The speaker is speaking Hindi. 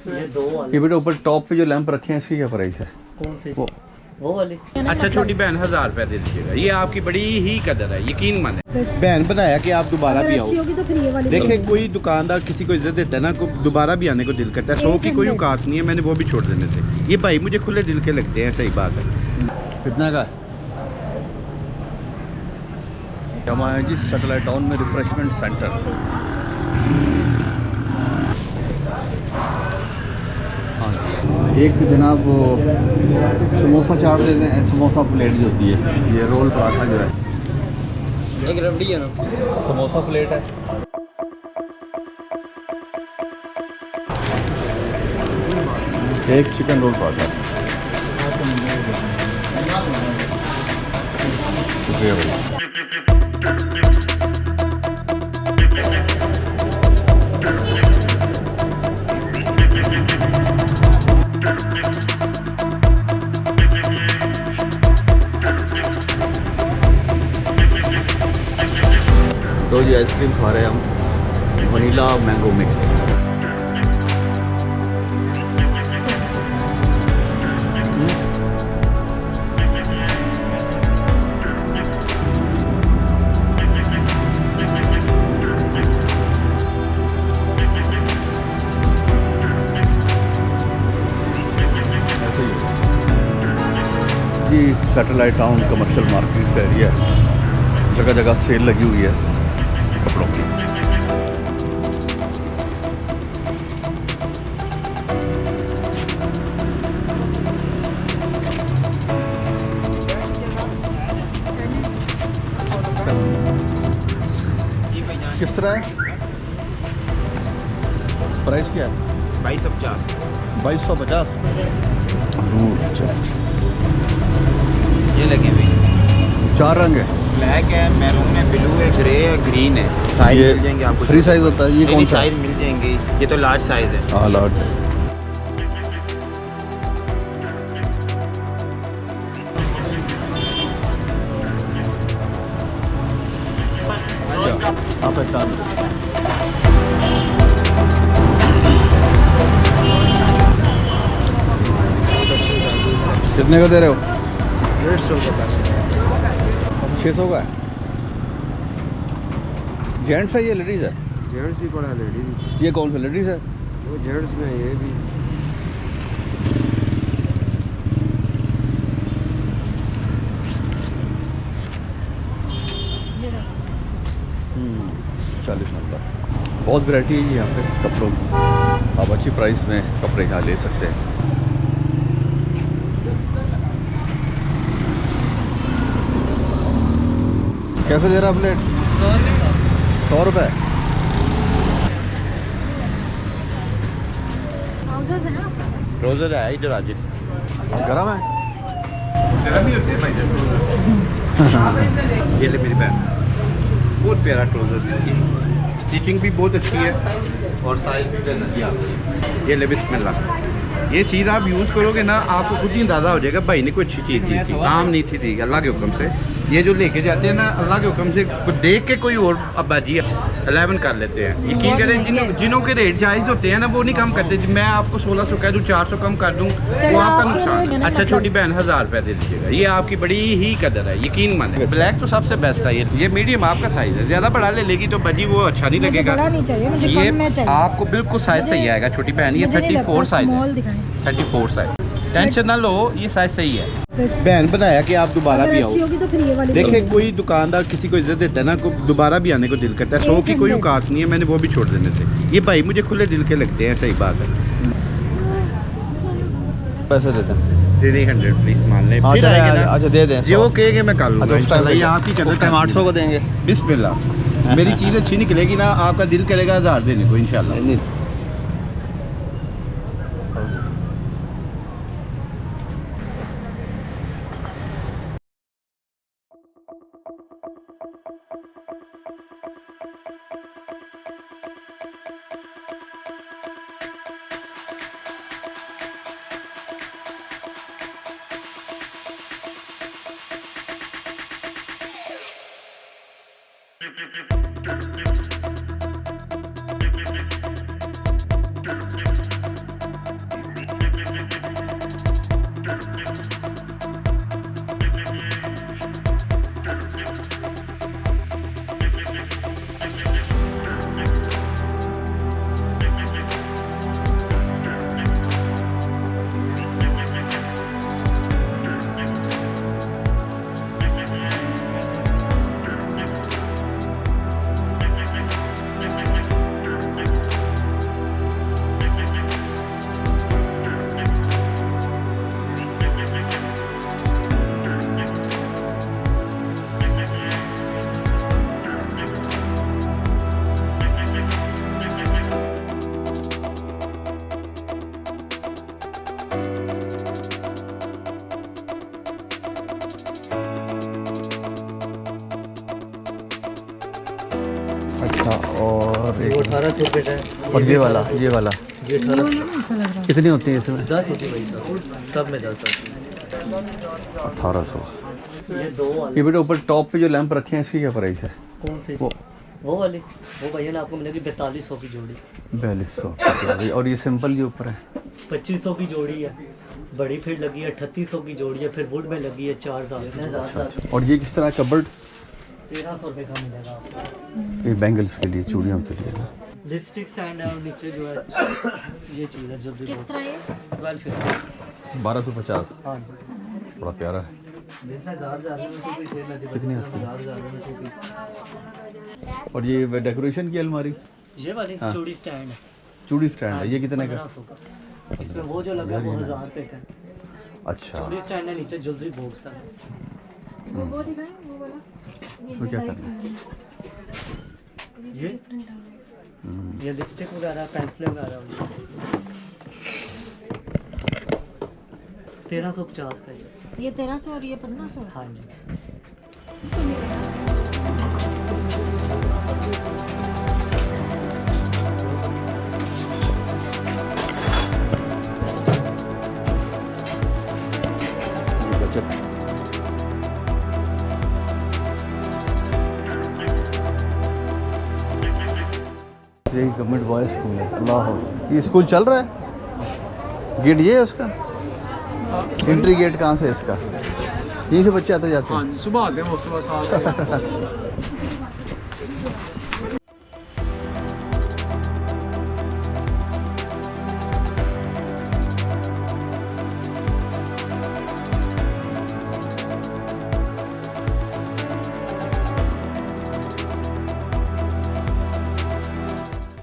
ये दो वाले। ये बेटा ऊपर टॉप पे जो लैंप रखे हैं इसकी क्या प्राइस है? कौन से? वो वाले। अच्छा छोटी बहन 1000 रुपये दे दीजिएगा, ये आपकी बड़ी ही कदर है, यकीन माने। बहन बनाया कि आप दोबारा भी आओ। तो देखिए कोई दुकानदार किसी को इज्जत देता है ना, को दोबारा भी आने को दिल करता है। 100 की कोई औकात नहीं है, मैंने वो भी छोड़ देने थे। ये भाई मुझे खुले दिल के लगते हैं, सही बात है। कितना का? हम आए जी सैटेलाइट टाउन में रिफ्रेशमेंट सेंटर। एक जनाब वो समोसा चाट देते हैं, समोसा प्लेट जो होती है, ये रोल पराठा जो है, एक रबड़ी है ना, समोसा प्लेट है। एक चिकन रोल पराठा। शुक्रिया भाई। तो जी आइसक्रीम खा रहे हैं हम, वनीला मैंगो मिक्स। ऐसे ही जी सैटेलाइट टाउन कमर्शियल मार्केट का एरिया है, जगह जगह सेल लगी हुई है कपड़ों की। किस तरह है? प्राइस क्या है? 2250। 2250। ये लगे भाई, 4 रंग है, ब्लैक है, मैरून है, ब्लू है, ग्रे है, ग्रीन है। साइज ये मिल जाएंगे आपको। फ्री साइज होता है ये? कौन सा साइज मिल जाएंगे, ये तो लार्ज साइज है। हाँ लार्ज है। आप पहचान कितने का दे रहे हो? 150 का। 600 का है। जेंट्स है ये लेडीज़ है? जेंट्स भी पड़ा, लेडीज। ये कौन सा लेडीज़ है? वो जेंट्स में ये भी। हम्म, 40 नंबर। बहुत वैरायटी है यहाँ पे कपड़ों की, आप अच्छी प्राइस में कपड़े यहाँ ले सकते हैं। कैसे दे रहा प्लेट? 100 रुपये। रोजर है इधर आज। गरम है? ये ले मेरी बहन, बहुत प्यारा ट्राउजर, इसकी स्टिचिंग भी बहुत अच्छी है और साइज भी बढ़िया है। ये ले बिस्मिल्लाह, ये चीज़ आप यूज़ करोगे ना, आपको खुद ही अंदाज़ा हो जाएगा भाई ने कोई अच्छी चीज़ दी थी, आम नहीं थी अल्लाह के हुक्म से। ये जो लेके जाते हैं ना अल्लाह के हुक्म से, देख के कोई और अब्बाजी 11 कर लेते हैं। यकीन करें जिनों के रेट जायज़ होते हैं ना वो नहीं कम करते। मैं आपको 1600 कह दूँ, 400 कम कर दूँ, वो आपका नुकसान है। अच्छा छोटी बहन 1000 रुपये दे दीजिएगा, ये आपकी बड़ी ही कदर है, यकीन माने। ब्लैक तो सबसे बेस्ट है। ये मीडियम आपका साइज़ है, ज़्यादा बड़ा ले लेगी तो बजी वो अच्छा नहीं लगेगा। ये आपको बिल्कुल साइज़ सही आएगा छोटी बहन। ये 34 साइज़ है, 34 साइज़। टेंशन ना लो, ये साइज़ सही है। बहन बनाया कि आप दोबारा भी आओ। देखिए कोई दुकानदार किसी को इज्जत देता है ना, को दोबारा भी आने को दिल करता है। 100 की कोई औकात नहीं है, मैंने वो भी छोड़ देने थे। ये भाई मुझे खुले दिल के लगते हैं, सही बात है। पैसे देते हैं? दे 100 प्लीज मान लें। अच्छा दे दें, जो कहेंगे मैं कर लूँगा। ये आपकी कदर। उस टाइम 800 को देंगे। बिस्मिल्लाह, मेरी चीज़ अच्छी निकलेगी ना, आपका दिल करेगा 1000 देने को इंशाल्लाह। 1800 का है। और ये वाला ये 18 कितनी होती है इसमें? 10 होती है भाई साहब, सब में 10 होती है। 1800। ये 2 वाले ये बेटा ऊपर टॉप पे जो लैंप रखे हैं इसकी क्या प्राइस है? कौन से? वो वो वाले, वो भैया ना आपको मिलेगी 4200 की जोड़ी। 4200। और ये सिंपल जो ऊपर है 2500 की जोड़ी है। बड़ी फिर लगी है 3800 की जोड़ी है। फिर वुड में लगी है 4000 की। और ये किस तरह कबर्ड? 1300 रुपये का मिलेगा आपको। ये बैंगल्स के लिए, चूड़ियों के लिए ना। लिपस्टिक स्टैंड है और नीचे जो है ये चीज़ है जो किस तरह है? 1250। हाँ जी। बड़ा प्यारा है। कितनी आती है? और ये डेकोरेशन की अलमारी? ये वाली हाँ। चूड़ी स्टैंड है। चूड़ी स्टैंड है, ये कितने का? 1500 का। इसमें वो जो लगा है वो 1000 रुपये का है। अच्छा, चूड़ी स्टैंड है, नीचे ज्वेलरी बॉक्स है। वो दिखाएं वो वाला। इसमें क्या करना है? ये लिपस्टिक वगैरह, पेंसिल वगैरह 1350 का ये 1300 और ये 1500। हाँ जी। ये गवर्नमेंट बॉयज स्कूल है। अल्लाह, ये स्कूल चल रहा है? गेट ये है उसका? एंट्री गेट कहाँ से है इसका? यहीं से बच्चे आते जाते हैं? हाँ सुबह आते हैं वो, सुबह 7